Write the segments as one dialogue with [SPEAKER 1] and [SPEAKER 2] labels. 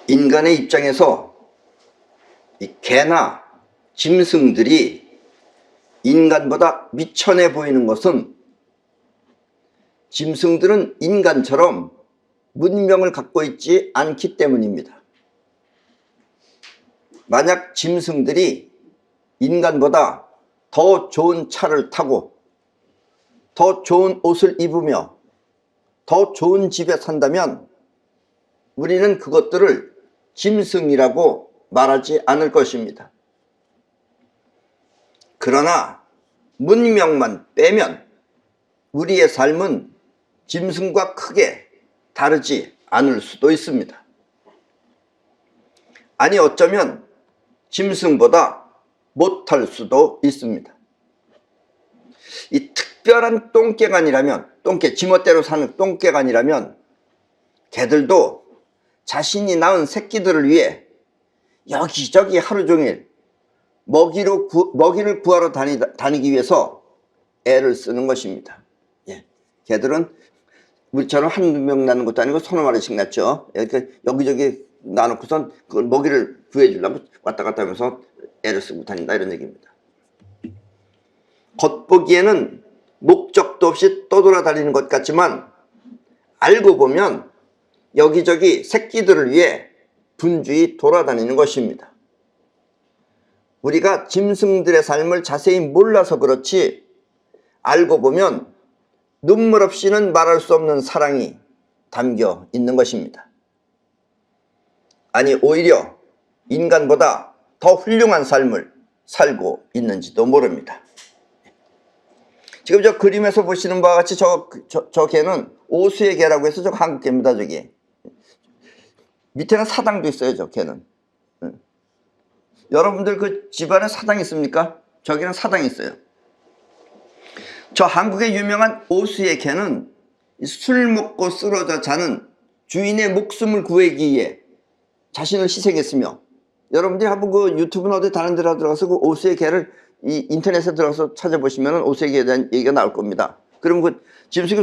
[SPEAKER 1] 인간의 입장에서 이 개나 짐승들이 인간보다 미천해 보이는 것은 짐승들은 인간처럼 문명을 갖고 있지 않기 때문입니다. 만약 짐승들이 인간보다 더 좋은 차를 타고 더 좋은 옷을 입으며 더 좋은 집에 산다면 우리는 그것들을 짐승이라고 말하지 않을 것입니다. 그러나 문명만 빼면 우리의 삶은 짐승과 크게 다르지 않을 수도 있습니다. 아니 어쩌면 짐승보다 못할 수도 있습니다. 이 특별한 똥개간이라면, 지멋대로 사는 똥개간이라면 개들도 자신이 낳은 새끼들을 위해 여기저기 하루 종일 먹이를 구하러 다니기 위해서 애를 쓰는 것입니다. 예. 개들은 우리처럼 한두 명 낳는 것도 아니고 서너 마리씩 낳죠. 여기저기 놔놓고선 그걸 먹이를 구해주려면 왔다 갔다 하면서 애를 쓰고 다닌다, 이런 얘기입니다. 겉보기에는 목적도 없이 떠돌아다니는 것 같지만 알고 보면 여기저기 새끼들을 위해 분주히 돌아다니는 것입니다. 우리가 짐승들의 삶을 자세히 몰라서 그렇지 알고 보면 눈물 없이는 말할 수 없는 사랑이 담겨 있는 것입니다. 아니 오히려 인간보다 더 훌륭한 삶을 살고 있는지도 모릅니다. 지금 저 그림에서 보시는 바와 같이 저 개는 오수의 개라고 해서 저 한국 개입니다. 저기 밑에는 사당도 있어요. 저 개는. 여러분들 그 집안에 사당 있습니까? 저기는 사당이 있어요. 저 한국의 유명한 오수의 개는 술 먹고 쓰러져 자는 주인의 목숨을 구하기 위해 자신을 희생했으며, 여러분들이 한번 그 유튜브나 어디 다른 데로 들어가서 그 오수의 개를 이 인터넷에 들어가서 찾아보시면 오수의 개에 대한 얘기가 나올 겁니다. 그럼 그 짐승이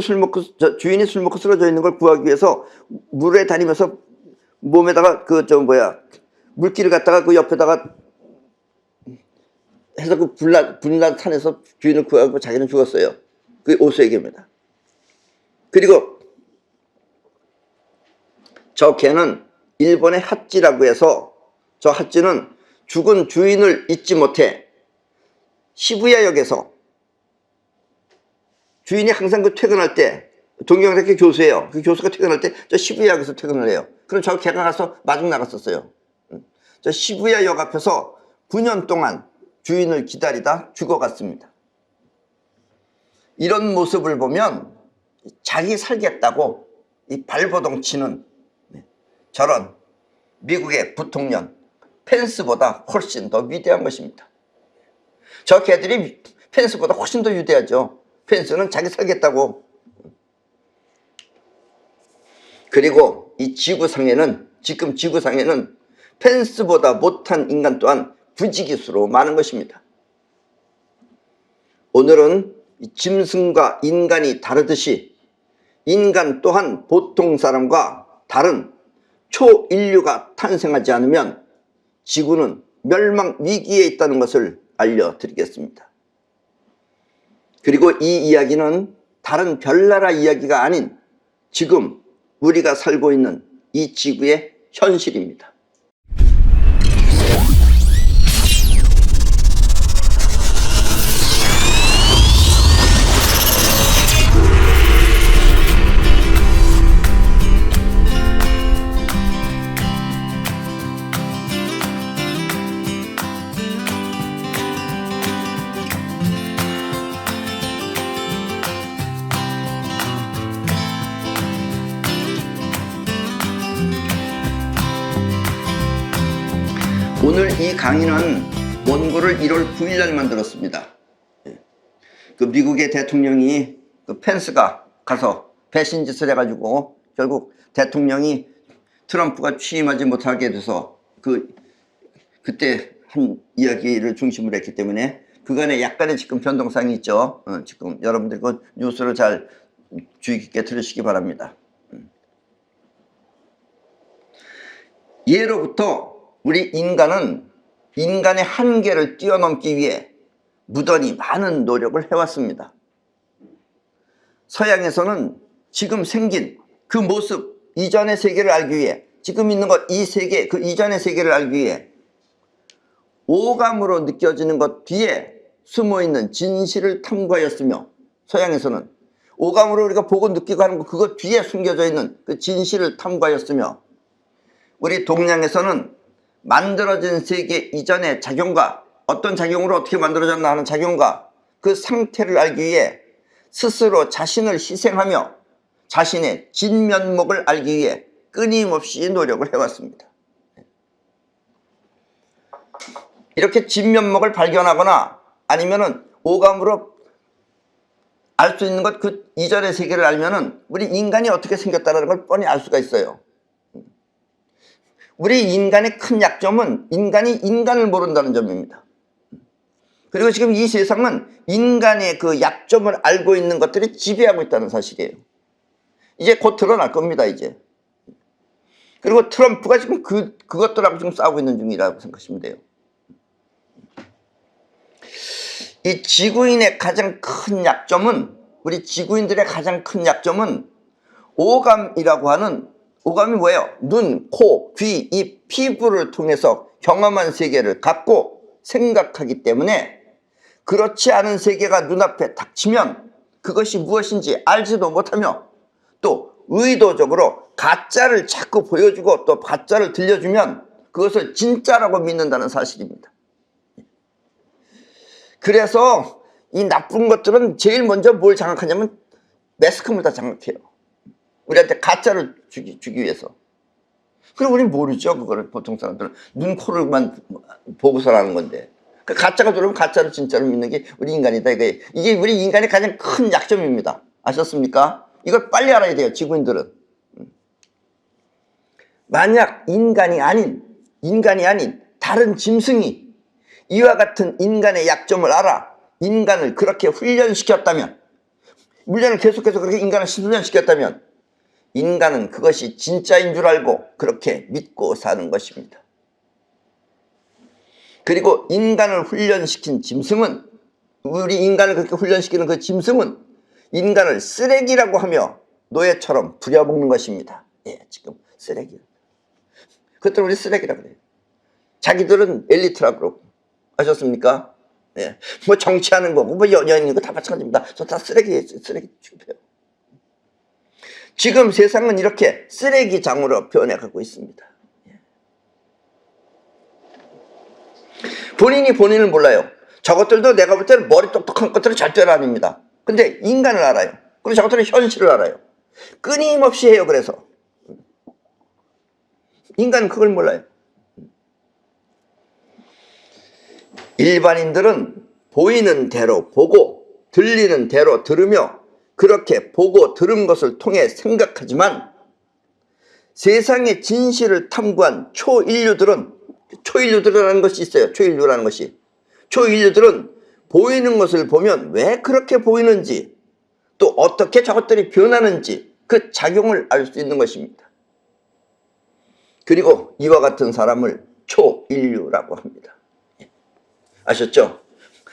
[SPEAKER 1] 주인이 술 먹고 쓰러져 있는 걸 구하기 위해서 물에 다니면서 몸에다가 물기를 갖다가 그 옆에다가 해서 그 불난 산에서 주인을 구하고 자기는 죽었어요. 그게 오수의 개입니다. 그리고 저 개는 일본의 하찌라고 해서, 저 하찌는 죽은 주인을 잊지 못해 시부야역에서 주인이 항상 그 퇴근할 때, 동경대학교 교수예요. 그 교수가 퇴근할 때 저 시부야역에서 퇴근을 해요. 그럼 저 개가 가서 마중 나갔었어요. 저 시부야역 앞에서 9년 동안 주인을 기다리다 죽어갔습니다. 이런 모습을 보면 자기 살겠다고 이 발버둥 치는 저런 미국의 부통령 펜스보다 훨씬 더 위대한 것입니다. 저 개들이 펜스보다 훨씬 더 위대하죠. 펜스는 자기 살겠다고. 그리고 이 지금 지구상에는 펜스보다 못한 인간 또한 부지기수로 많은 것입니다. 오늘은 짐승과 인간이 다르듯이 인간 또한 보통 사람과 다른 초인류가 탄생하지 않으면 지구는 멸망 위기에 있다는 것을 알려드리겠습니다. 그리고 이 이야기는 다른 별나라 이야기가 아닌 지금 우리가 살고 있는 이 지구의 현실입니다. 오늘 이 강의는 원고를 1월 9일날 만들었습니다. 그 미국의 대통령이 그 펜스가 가서 배신짓을 해가지고 결국 대통령이 트럼프가 취임하지 못하게 돼서 그때 한 이야기를 중심으로 했기 때문에 그간에 약간의 지금 변동사항이 있죠. 지금 여러분들 그 뉴스를 잘 주의 깊게 들으시기 바랍니다. 예로부터 우리 인간은 인간의 한계를 뛰어넘기 위해 무던히 많은 노력을 해왔습니다. 서양에서는 지금 생긴 그 모습, 이전의 세계를 알기 위해, 지금 있는 것, 이 세계, 그 이전의 세계를 알기 위해 오감으로 느껴지는 것 뒤에 숨어있는 진실을 탐구하였으며, 서양에서는 오감으로 우리가 보고 느끼고 하는 것, 그것 뒤에 숨겨져 있는 그 진실을 탐구하였으며, 우리 동양에서는 만들어진 세계 이전의 작용과, 어떤 작용으로 어떻게 만들어졌나 하는 작용과 그 상태를 알기 위해 스스로 자신을 희생하며 자신의 진면목을 알기 위해 끊임없이 노력을 해왔습니다. 이렇게 진면목을 발견하거나 아니면은 오감으로 알 수 있는 것, 그 이전의 세계를 알면은 우리 인간이 어떻게 생겼다는 걸 뻔히 알 수가 있어요. 우리 인간의 큰 약점은 인간이 인간을 모른다는 점입니다. 그리고 지금 이 세상은 인간의 그 약점을 알고 있는 것들이 지배하고 있다는 사실이에요. 이제 곧 드러날 겁니다, 이제. 그리고 트럼프가 지금 그것들하고 지금 싸우고 있는 중이라고 생각하시면 돼요. 이 지구인의 가장 큰 약점은, 우리 지구인들의 가장 큰 약점은 오감이라고 하는, 오감이 뭐예요? 눈, 코, 귀, 입, 피부를 통해서 경험한 세계를 갖고 생각하기 때문에 그렇지 않은 세계가 눈앞에 닥치면 그것이 무엇인지 알지도 못하며 또 의도적으로 가짜를 자꾸 보여주고 또 가짜를 들려주면 그것을 진짜라고 믿는다는 사실입니다. 그래서 이 나쁜 것들은 제일 먼저 뭘 장악하냐면 매스컴을 다 장악해요. 우리한테 가짜를 주기 위해서. 그리고 우리는 모르죠. 그거를 보통 사람들은 눈, 코를만 보고서라는 건데. 그 가짜가 들어오면 가짜를 진짜로 믿는 게 우리 인간이다. 이게 우리 인간의 가장 큰 약점입니다. 아셨습니까? 이걸 빨리 알아야 돼요, 지구인들은. 만약 인간이 아닌 다른 짐승이 이와 같은 인간의 약점을 알아 인간을 그렇게 훈련시켰다면, 물량을 계속해서 그렇게 인간을 훈련시켰다면 인간은 그것이 진짜인 줄 알고 그렇게 믿고 사는 것입니다. 그리고 인간을 훈련시킨 짐승은, 우리 인간을 그렇게 훈련시키는 그 짐승은 인간을 쓰레기라고 하며 노예처럼 부려먹는 것입니다. 예, 지금 쓰레기. 그것들 우리 쓰레기라고 그래요. 자기들은 엘리트라고 그러고. 아셨습니까? 예. 뭐 정치하는 거고 뭐 연예인 거 다 마찬가지입니다. 저 다 쓰레기 취급해요. 지금 세상은 이렇게 쓰레기장으로 변해가고 있습니다. 본인이 본인을 몰라요. 저것들도 내가 볼 때는 머리 똑똑한 것들은 절대로 아닙니다. 근데 인간을 알아요. 그리고 저것들은 현실을 알아요. 끊임없이 해요. 그래서 인간은 그걸 몰라요. 일반인들은 보이는 대로 보고 들리는 대로 들으며 그렇게 보고 들은 것을 통해 생각하지만 세상의 진실을 탐구한 초인류들이라는 것이 있어요. 초인류들은 보이는 것을 보면 왜 그렇게 보이는지 또 어떻게 저것들이 변하는지 그 작용을 알 수 있는 것입니다. 그리고 이와 같은 사람을 초인류라고 합니다. 아셨죠?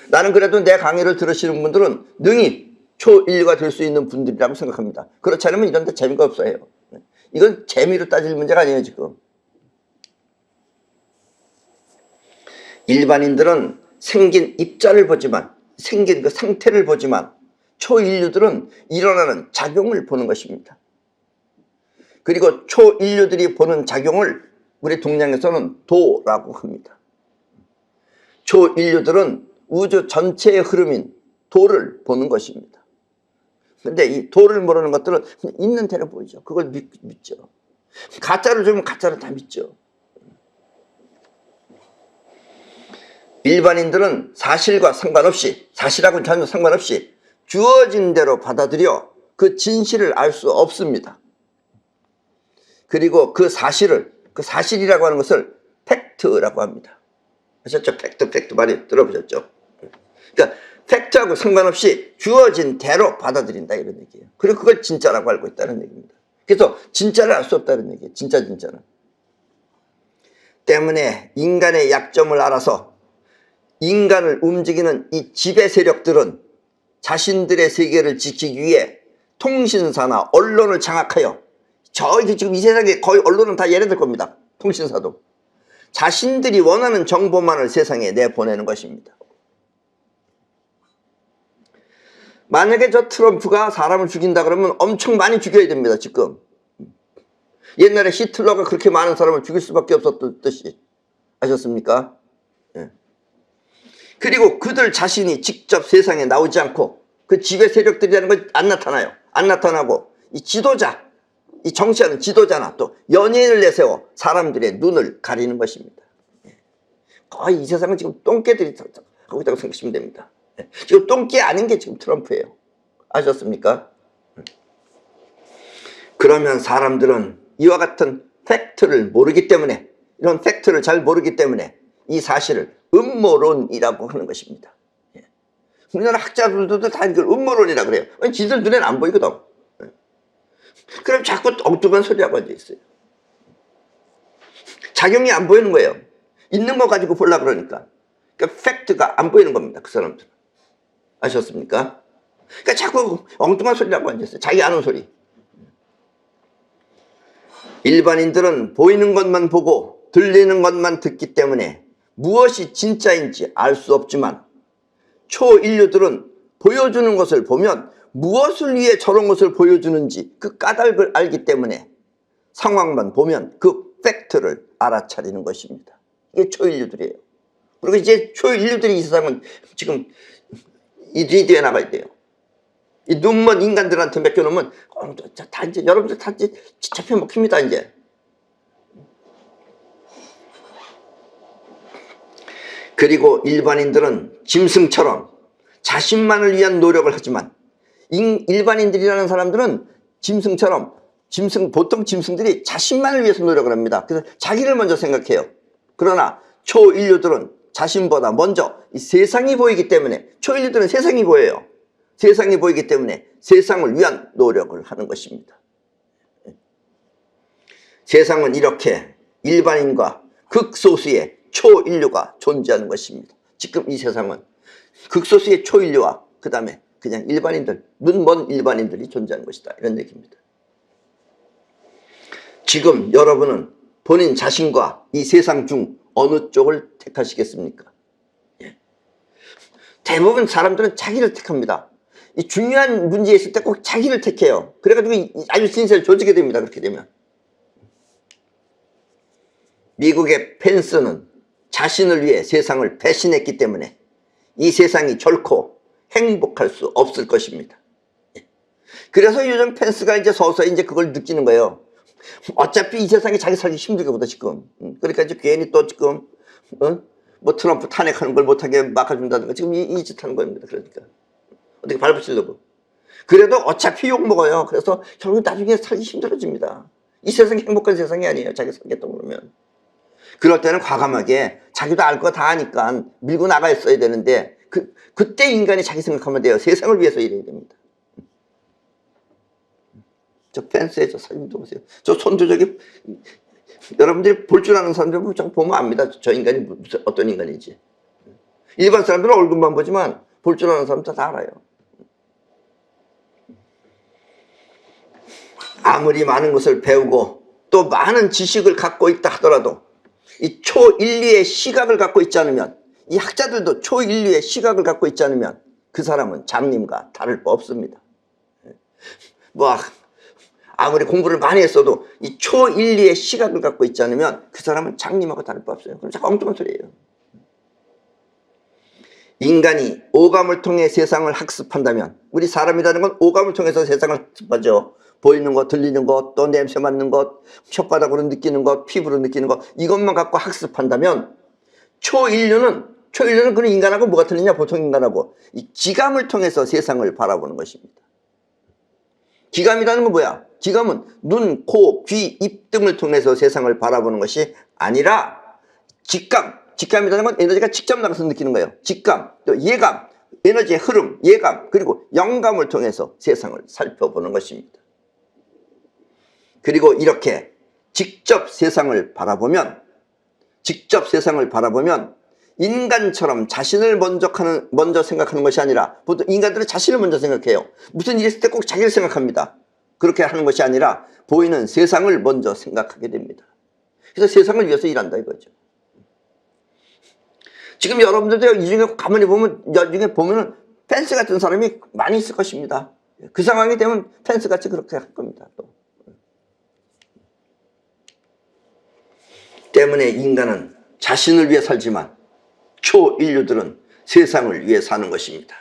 [SPEAKER 1] 나는 그래도 내 강의를 들으시는 분들은 능히 초인류가 될 수 있는 분들이라고 생각합니다. 그렇지 않으면 이런 데 재미가 없어요. 이건 재미로 따질 문제가 아니에요, 지금. 일반인들은 생긴 입자를 보지만, 생긴 그 상태를 보지만 초인류들은 일어나는 작용을 보는 것입니다. 그리고 초인류들이 보는 작용을 우리 동양에서는 도라고 합니다. 초인류들은 우주 전체의 흐름인 도를 보는 것입니다. 근데 이 도를 모르는 것들은 그냥 있는 대로 보이죠. 그걸 믿죠. 가짜를 주면 가짜를 다 믿죠. 일반인들은 사실과 상관없이, 사실하고는 전혀 상관없이 주어진 대로 받아들여 그 진실을 알 수 없습니다. 그리고 그 사실이라고 하는 것을 팩트라고 합니다. 아셨죠? 팩트 많이 들어보셨죠? 그러니까 팩트하고 상관없이 주어진 대로 받아들인다 이런 얘기예요. 그리고 그걸 진짜라고 알고 있다는 얘기입니다. 그래서 진짜를 알 수 없다는 얘기예요. 진짜는. 때문에 인간의 약점을 알아서 인간을 움직이는 이 지배 세력들은 자신들의 세계를 지키기 위해 통신사나 언론을 장악하여, 저기 지금 이 세상에 거의 언론은 다 얘네들 겁니다. 통신사도. 자신들이 원하는 정보만을 세상에 내보내는 것입니다. 만약에 저 트럼프가 사람을 죽인다 그러면 엄청 많이 죽여야 됩니다. 지금 옛날에 히틀러가 그렇게 많은 사람을 죽일 수밖에 없었듯이. 아셨습니까? 예. 그리고 그들 자신이 직접 세상에 나오지 않고 그 지배 세력들이라는 건 안 나타나요. 안 나타나고 이 지도자, 이 정치하는 지도자나 또 연예인을 내세워 사람들의 눈을 가리는 것입니다. 거의 이 세상은 지금 똥개들이 하고 있다고 생각하시면 됩니다. 지금 똥개 아닌 게 지금 트럼프예요. 아셨습니까? 그러면 사람들은 이와 같은 팩트를 모르기 때문에, 이런 팩트를 잘 모르기 때문에 이 사실을 음모론이라고 하는 것입니다. 우리나라 학자들도 다 이걸 음모론이라고 그래요. 지들 눈에는 안 보이거든. 그럼 자꾸 엉뚱한 소리라고 앉아있어요. 작용이 안 보이는 거예요. 있는 거 가지고 보려고 그러니까. 그러니까 팩트가 안 보이는 겁니다. 그 사람들은. 아셨습니까? 그러니까 자꾸 엉뚱한 소리라고 앉아있어요. 자기 아는 소리. 일반인들은 보이는 것만 보고 들리는 것만 듣기 때문에 무엇이 진짜인지 알 수 없지만, 초인류들은 보여주는 것을 보면 무엇을 위해 저런 것을 보여주는지 그 까닭을 알기 때문에 상황만 보면 그 팩트를 알아차리는 것입니다. 이게 초인류들이에요. 그리고 이제 초인류들이 이 세상은 지금 이 리드에 나가야 돼요. 이 눈먼 인간들한테 맡겨놓으면 다 이제 여러분들 다 이제 잡혀 먹힙니다. 이제. 그리고 일반인들은 짐승처럼 자신만을 위한 노력을 하지만, 일반인들이라는 사람들은 짐승처럼, 보통 짐승들이 자신만을 위해서 노력을 합니다. 그래서 자기를 먼저 생각해요. 그러나 초인류들은 자신보다 먼저 이 세상이 보이기 때문에, 초인류들은 세상이 보여요. 세상이 보이기 때문에 세상을 위한 노력을 하는 것입니다. 세상은 이렇게 일반인과 극소수의 초인류가 존재하는 것입니다. 지금 이 세상은 극소수의 초인류와 그 다음에 그냥 일반인들, 눈먼 일반인들이 존재하는 것이다. 이런 얘기입니다. 지금 여러분은 본인 자신과 이 세상 중 어느 쪽을 택하시겠습니까? 예. 대부분 사람들은 자기를 택합니다. 이 중요한 문제에 있을 때 꼭 자기를 택해요. 그래가지고 아주 신세를 조지게 됩니다. 그렇게 되면. 미국의 펜스는 자신을 위해 세상을 배신했기 때문에 이 세상이 결코 행복할 수 없을 것입니다. 그래서 요즘 펜스가 이제 서서히 이제 그걸 느끼는 거예요. 어차피 이 세상이 자기 살기 힘들거든 지금. 그러니까 이제 괜히 또 지금 뭐 트럼프 탄핵하는 걸 못하게 막아준다든가 지금 이 짓 하는 겁니다. 그러니까 어떻게 밟아치려고. 그래도 어차피 욕먹어요. 그래서 결국 나중에 살기 힘들어집니다. 이 세상이 행복한 세상이 아니에요. 자기 살겠다고 그러면. 그럴 때는 과감하게 자기도 알 거 다 아니까 밀고 나가 있어야 되는데 그때 인간이 자기 생각하면 돼요. 세상을 위해서 일해야 됩니다. 저 펜스의 저 사진도 보세요. 저 손도 저기 여러분들이 볼 줄 아는 사람들 보면 압니다. 저 인간이 어떤 인간인지. 일반 사람들은 얼굴만 보지만 볼 줄 아는 사람들 다 알아요. 아무리 많은 것을 배우고 또 많은 지식을 갖고 있다 하더라도 이 초인류의 시각을 갖고 있지 않으면, 이 학자들도 초인류의 시각을 갖고 있지 않으면 그 사람은 장님과 다를 바 없습니다. 뭐 아무리 공부를 많이 했어도 이 초인류의 시각을 갖고 있지 않으면 그 사람은 장님하고 다를 바 없어요. 그럼 자꾸 엉뚱한 소리예요. 인간이 오감을 통해 세상을 학습한다면, 우리 사람이라는 건 오감을 통해서 세상을 학습하죠. 보이는 것, 들리는 것, 또 냄새 맡는 것, 혓바닥으로 느끼는 것, 피부로 느끼는 것, 이것만 갖고 학습한다면 초인류는 그런 인간하고 뭐가 틀리냐? 보통 인간하고 이 기감을 통해서 세상을 바라보는 것입니다. 기감이라는 건 뭐야? 기감은 눈, 코, 귀, 입 등을 통해서 세상을 바라보는 것이 아니라 직감이라는 건 에너지가 직접 나가서 느끼는 거예요. 직감, 또 예감, 에너지의 흐름, 예감, 그리고 영감을 통해서 세상을 살펴보는 것입니다. 그리고 이렇게 직접 세상을 바라보면 직접 세상을 바라보면 인간처럼 자신을 먼저 생각하는 것이 아니라, 보통 인간들은 자신을 먼저 생각해요. 무슨 일이 있을 때 꼭 자기를 생각합니다. 그렇게 하는 것이 아니라 보이는 세상을 먼저 생각하게 됩니다. 그래서 세상을 위해서 일한다 이거죠. 지금 여러분들도 이 중에 가만히 보면, 나중에 보면은 펜스 같은 사람이 많이 있을 것입니다. 그 상황이 되면 펜스 같이 그렇게 할 겁니다. 또. 때문에 인간은 자신을 위해 살지만 초인류들은 세상을 위해 사는 것입니다.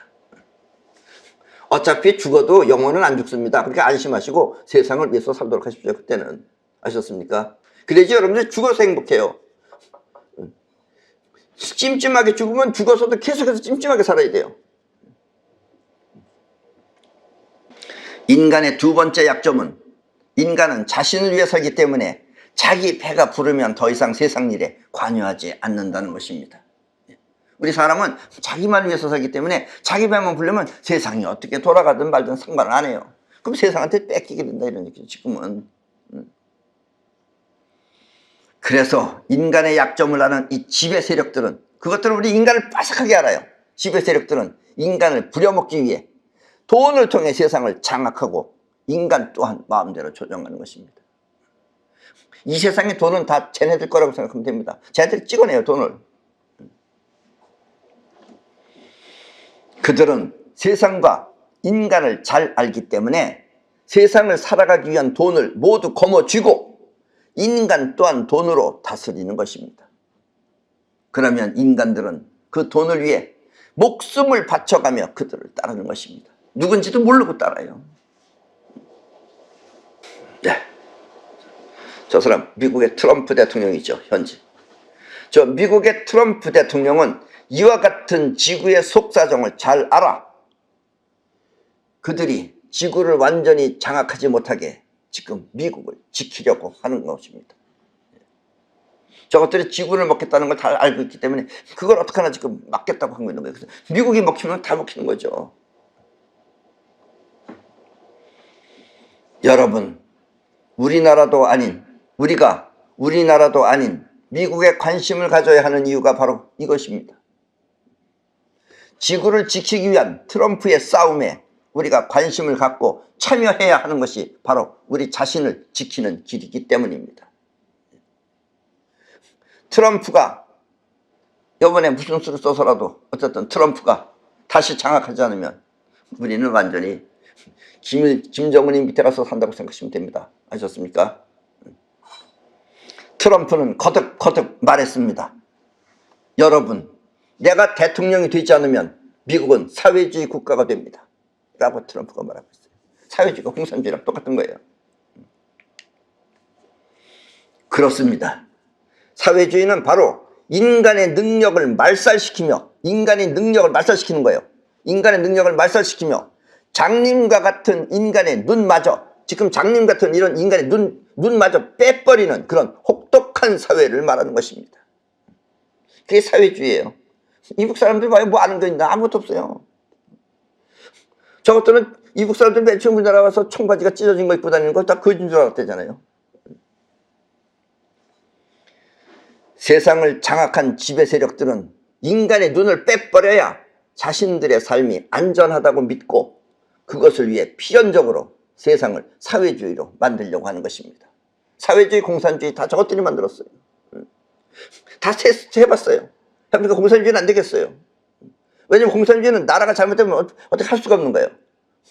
[SPEAKER 1] 어차피 죽어도 영혼은 안 죽습니다. 그렇게 안심하시고 세상을 위해서 살도록 하십시오. 그때는. 아셨습니까? 그래야지 여러분들 죽어서 행복해요. 찜찜하게 죽으면 죽어서도 계속해서 찜찜하게 살아야 돼요. 인간의 두 번째 약점은, 인간은 자신을 위해 살기 때문에 자기 배가 부르면 더 이상 세상 일에 관여하지 않는다는 것입니다. 우리 사람은 자기만 위해서 살기 때문에 자기 배만 부르면 세상이 어떻게 돌아가든 말든 상관을 안 해요. 그럼 세상한테 뺏기게 된다 이런 얘기죠, 지금은. 그래서 인간의 약점을 아는 이 지배 세력들은, 그것들은 우리 인간을 빠삭하게 알아요. 지배 세력들은 인간을 부려먹기 위해 돈을 통해 세상을 장악하고 인간 또한 마음대로 조정하는 것입니다. 이 세상의 돈은 다 쟤네들 거라고 생각하면 됩니다. 쟤네들이 찍어내요, 돈을. 그들은 세상과 인간을 잘 알기 때문에 세상을 살아가기 위한 돈을 모두 거머쥐고 인간 또한 돈으로 다스리는 것입니다. 그러면 인간들은 그 돈을 위해 목숨을 바쳐가며 그들을 따르는 것입니다. 누군지도 모르고 따라요. 네. 저 사람 미국의 트럼프 대통령이죠, 현재. 저 미국의 트럼프 대통령은 이와 같은 지구의 속사정을 잘 알아. 그들이 지구를 완전히 장악하지 못하게 지금 미국을 지키려고 하는 것입니다. 저것들이 지구를 먹겠다는 걸 다 알고 있기 때문에 그걸 어떡하나 지금 막겠다고 하고 있는 거예요. 그래서 미국이 먹히면 다 먹히는 거죠. 여러분, 우리나라도 아닌 미국에 관심을 가져야 하는 이유가 바로 이것입니다. 지구를 지키기 위한 트럼프의 싸움에 우리가 관심을 갖고 참여해야 하는 것이 바로 우리 자신을 지키는 길이기 때문입니다. 트럼프가 이번에 무슨 수를 써서라도 어쨌든 트럼프가 다시 장악하지 않으면 우리는 완전히 김정은이 밑에 가서 산다고 생각하시면 됩니다. 아셨습니까? 트럼프는 거듭 말했습니다. 여러분, 내가 대통령이 되지 않으면 미국은 사회주의 국가가 됩니다. 라고 트럼프가 말하고 있어요. 사회주의가 공산주의랑 똑같은 거예요. 그렇습니다. 사회주의는 바로 인간의 능력을 말살시키는 거예요. 인간의 능력을 말살시키며 장님과 같은 인간의 눈마저, 지금 장님 같은 이런 인간의 눈마저 빼버리는 그런 혹독한 사회를 말하는 것입니다. 그게 사회주의예요. 이북 사람들 봐요. 뭐 아는 거 있나? 아무것도 없어요. 저것들은 이북 사람들 맨 처음 우리나라 와서 청바지가 찢어진 거 입고 다니는 거 다 거짓인 줄 알았대잖아요. 세상을 장악한 지배 세력들은 인간의 눈을 빼버려야 자신들의 삶이 안전하다고 믿고 그것을 위해 필연적으로 세상을 사회주의로 만들려고 하는 것입니다. 사회주의, 공산주의 다 저것들이 만들었어요. 다 해봤어요. 그러니까 공산주의는 안 되겠어요. 왜냐면 공산주의는 나라가 잘못되면 어떻게 할 수가 없는 거예요.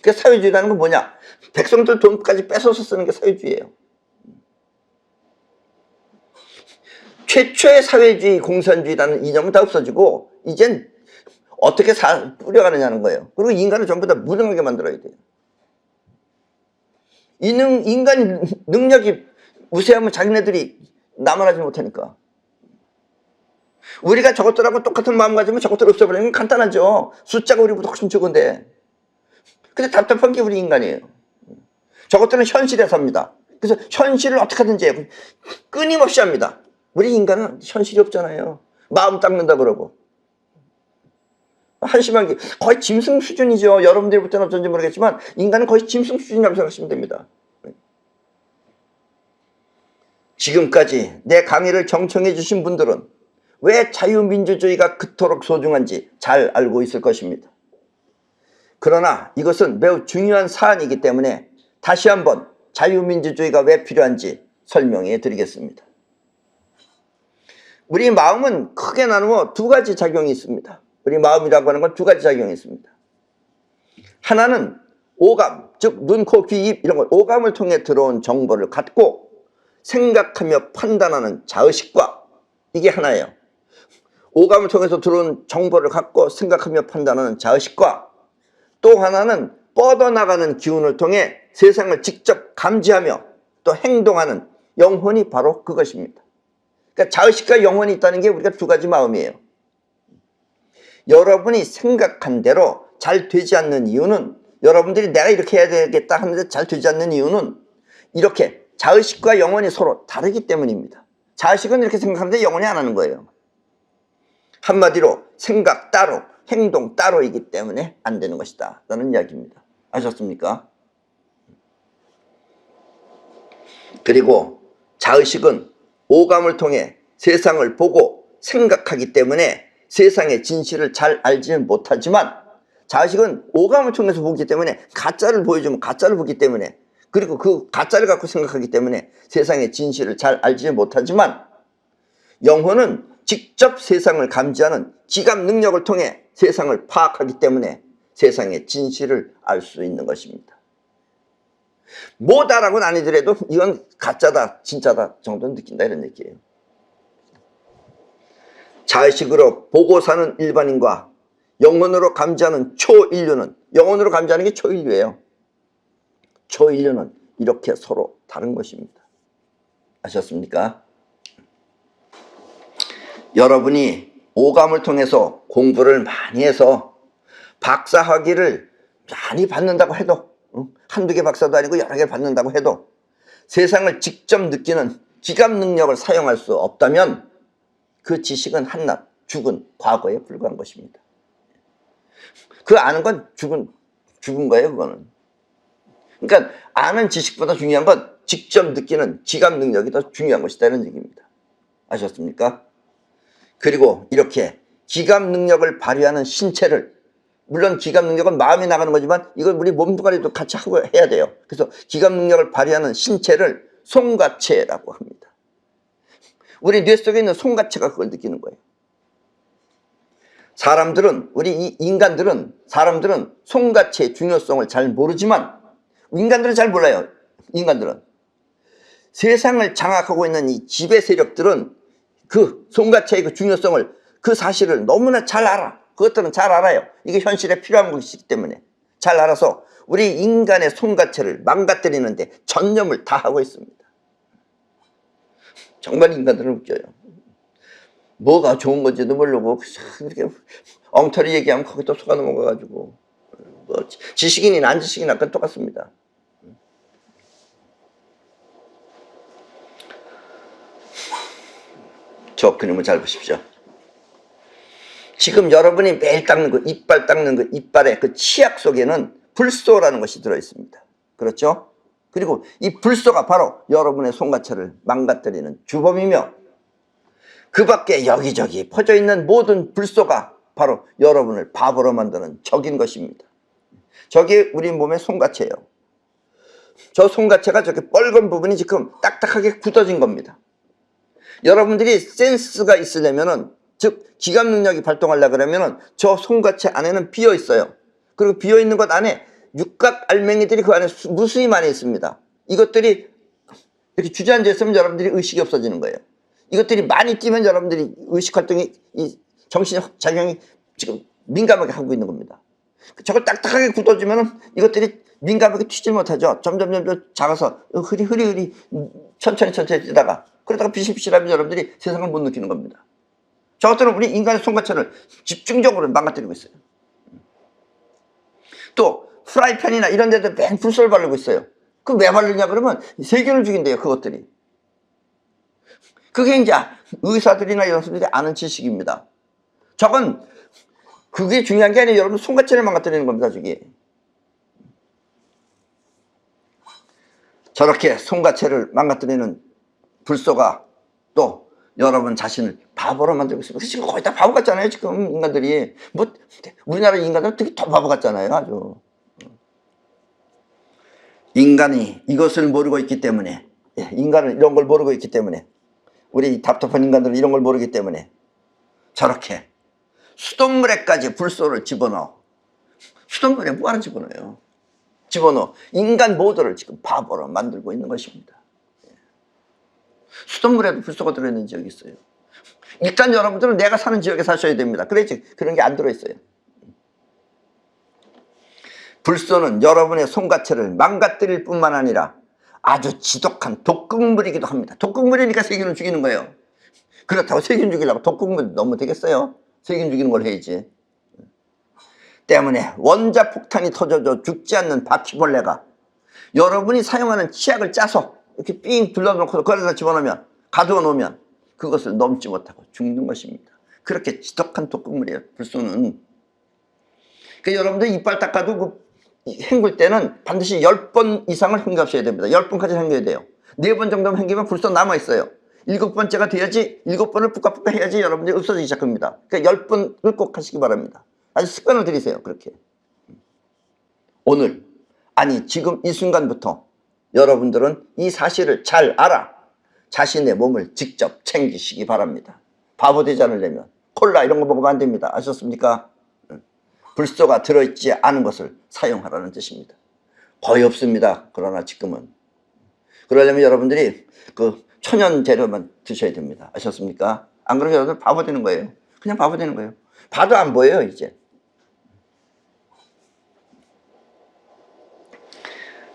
[SPEAKER 1] 그러니까 사회주의라는 건 뭐냐? 백성들 돈까지 뺏어서 쓰는 게 사회주의예요. 최초의 사회주의, 공산주의라는 이념은 다 없어지고 이젠 어떻게 뿌려가느냐는 거예요. 그리고 인간을 전부 다 무능하게 만들어야 돼요. 인간 능력이 우세하면 자기네들이 남아나지 못하니까. 우리가 저것들하고 똑같은 마음가짐을 저것들 없애버리는 건 간단하죠. 숫자가 우리보다 훨씬 적은데. 근데 답답한 게 우리 인간이에요. 저것들은 현실에 삽니다. 그래서 현실을 어떻게 하든지 해요. 끊임없이 합니다. 우리 인간은 현실이 없잖아요. 마음 닦는다 그러고. 한심한 게 거의 짐승 수준이죠. 여러분들이 볼 때는 어쩐지 모르겠지만 인간은 거의 짐승 수준이라고 생각하시면 됩니다. 지금까지 내 강의를 경청해 주신 분들은 왜 자유민주주의가 그토록 소중한지 잘 알고 있을 것입니다. 그러나 이것은 매우 중요한 사안이기 때문에 다시 한번 자유민주주의가 왜 필요한지 설명해 드리겠습니다. 우리 마음은 크게 나누어 두 가지 작용이 있습니다. 우리 마음이라고 하는 건 두 가지 작용이 있습니다. 하나는 오감, 즉 눈, 코, 귀, 입 이런 걸 오감을 통해 들어온 정보를 갖고 생각하며 판단하는 자의식과, 이게 하나예요. 오감을 통해서 들어온 정보를 갖고 생각하며 판단하는 자의식과, 또 하나는 뻗어나가는 기운을 통해 세상을 직접 감지하며 또 행동하는 영혼이 바로 그것입니다. 그러니까 자의식과 영혼이 있다는 게 우리가 두 가지 마음이에요. 여러분이 생각한 대로 잘 되지 않는 이유는, 여러분들이 내가 이렇게 해야 되겠다 하는데 잘 되지 않는 이유는 이렇게 자의식과 영혼이 서로 다르기 때문입니다. 자의식은 이렇게 생각하는데 영혼이 안 하는 거예요. 한마디로 생각 따로 행동 따로이기 때문에 안 되는 것이다 라는 이야기입니다. 아셨습니까? 그리고 자의식은 오감을 통해 세상을 보고 생각하기 때문에 세상의 진실을 잘 알지는 못하지만, 자의식은 오감을 통해서 보기 때문에 가짜를 보여주면 가짜를 보기 때문에, 그리고 그 가짜를 갖고 생각하기 때문에 세상의 진실을 잘 알지는 못하지만, 영혼은 직접 세상을 감지하는 지감 능력을 통해 세상을 파악하기 때문에 세상의 진실을 알 수 있는 것입니다. 뭐다라고는 아니더라도 이건 가짜다 진짜다 정도는 느낀다 이런 얘기예요. 자의식으로 보고 사는 일반인과 영혼으로 감지하는 초인류는, 영혼으로 감지하는 게 초인류예요. 초인류는 이렇게 서로 다른 것입니다. 아셨습니까? 여러분이 오감을 통해서 공부를 많이 해서 박사 학위를 많이 받는다고 해도, 한두 개 박사도 아니고 여러 개를 받는다고 해도 세상을 직접 느끼는 지감 능력을 사용할 수 없다면 그 지식은 한낱 죽은 과거에 불과한 것입니다. 그 아는 건 죽은 거예요, 그거는. 그러니까 아는 지식보다 중요한 건 직접 느끼는 지감 능력이 더 중요한 것이다 이런 얘기입니다. 아셨습니까? 그리고 이렇게 기감 능력을 발휘하는 신체를, 물론 기감 능력은 마음이 나가는 거지만 이건 우리 몸뚱아리도 같이 하고 해야 돼요. 그래서 기감 능력을 발휘하는 신체를 송가체라고 합니다. 우리 뇌 속에 있는 송가체가 그걸 느끼는 거예요. 사람들은, 우리 사람들은 송가체의 중요성을 잘 모르지만, 인간들은 잘 몰라요. 인간들은 세상을 장악하고 있는 이 지배 세력들은 그 송가체의 그 중요성을, 그 사실을 너무나 잘 알아. 그것들은 잘 알아요. 이게 현실에 필요한 것이기 때문에 잘 알아서 우리 인간의 송가체를 망가뜨리는데 전념을 다하고 있습니다. 정말 인간들은 웃겨요. 뭐가 좋은 건지도 모르고 이렇게 엉터리 얘기하면 거기또 속아 넘어가가지고, 뭐 지식인이나 안 지식인이나 그건 똑같습니다. 저 그림을 잘 보십시오. 지금 여러분이 매일 닦는 그 이빨 닦는 그 이빨의 그 치약 속에는 불소라는 것이 들어있습니다. 그렇죠? 그리고 이 불소가 바로 여러분의 송가체를 망가뜨리는 주범이며, 그 밖에 여기저기 퍼져 있는 모든 불소가 바로 여러분을 바보로 만드는 적인 것입니다. 저게 우리 몸의 송가체예요. 저 송가체가 저렇게 뻘건 부분이 지금 딱딱하게 굳어진 겁니다. 여러분들이 센스가 있으려면은, 즉 기감 능력이 발동하려고 그러면은 저 송가체 안에는 비어 있어요. 그리고 비어 있는 것 안에 육각 알맹이들이 그 안에 무수히 많이 있습니다. 이것들이 이렇게 주저앉아 있으면 여러분들이 의식이 없어지는 거예요. 이것들이 많이 뛰면 여러분들이 의식 활동이, 이 정신 작용이 지금 민감하게 하고 있는 겁니다. 저걸 딱딱하게 굳어주면은 이것들이 민감하게 튀질 못하죠. 점점 작아서 흐리 천천히 뛰다가, 그러다가 비실비실하면 여러분들이 세상을 못 느끼는 겁니다. 저것들은 우리 인간의 송가체를 집중적으로 망가뜨리고 있어요. 또 프라이팬이나 이런 데도 맨 불소를 바르고 있어요. 그 왜 바르냐 그러면 세균을 죽인대요, 그것들이. 그게 이제 의사들이나 이런 사람들이 아는 지식입니다. 저건 그게 중요한 게 아니에요. 여러분 송가체를 망가뜨리는 겁니다, 저게. 저렇게 송가체를 망가뜨리는 불소가 또 여러분 자신을 바보로 만들고 있습니다. 지금 거의 다 바보 같잖아요. 지금 인간들이. 뭐 우리나라 인간들은 특히 더 바보 같잖아요. 아주. 인간이 이것을 모르고 있기 때문에, 인간은 이런 걸 모르고 있기 때문에, 우리 답답한 인간들은 이런 걸 모르기 때문에 저렇게 수돗물에까지 불소를 집어넣어. 수돗물에 뭐하러 집어넣어요? 집어넣어. 인간 모두를 지금 바보로 만들고 있는 것입니다. 수돗물에도 불소가 들어있는 지역이 있어요. 일단 여러분들은 내가 사는 지역에 사셔야 됩니다. 그래야지 그런 게 안 들어있어요. 불소는 여러분의 손가체를 망가뜨릴 뿐만 아니라 아주 지독한 독극물이기도 합니다. 독극물이니까 세균을 죽이는 거예요. 그렇다고 세균 죽이려고 독극물 넣으면 되겠어요? 세균 죽이는 걸 해야지. 때문에 원자폭탄이 터져도 죽지 않는 바퀴벌레가 여러분이 사용하는 치약을 짜서 이렇게 삥 둘러놓고 거기다 집어넣으면, 가두어 놓으면 그것을 넘지 못하고 죽는 것입니다. 그렇게 지독한 독극물이에요, 불소는. 그러니까 여러분들 이빨 닦아도 헹굴 때는 반드시 10번 이상을 헹겨셔야 됩니다. 10번까지 헹겨야 돼요. 4번 정도면 헹기면 불소 남아있어요. 7번째가 돼야지, 7번을 푸까푸까 해야지 여러분들이 없어지기 시작합니다. 그러니까 10번을 꼭 하시기 바랍니다. 아주 습관을 들이세요. 그렇게. 오늘, 아니 지금 이 순간부터 여러분들은 이 사실을 잘 알아 자신의 몸을 직접 챙기시기 바랍니다. 바보 되지 않으려면 콜라 이런 거 먹으면 안 됩니다. 아셨습니까? 불소가 들어있지 않은 것을 사용하라는 뜻입니다. 거의 없습니다. 그러나 지금은. 그러려면 여러분들이 그 천연 재료만 드셔야 됩니다. 아셨습니까? 안 그러면 여러분들 바보 되는 거예요. 그냥 바보 되는 거예요. 봐도 안 보여요, 이제.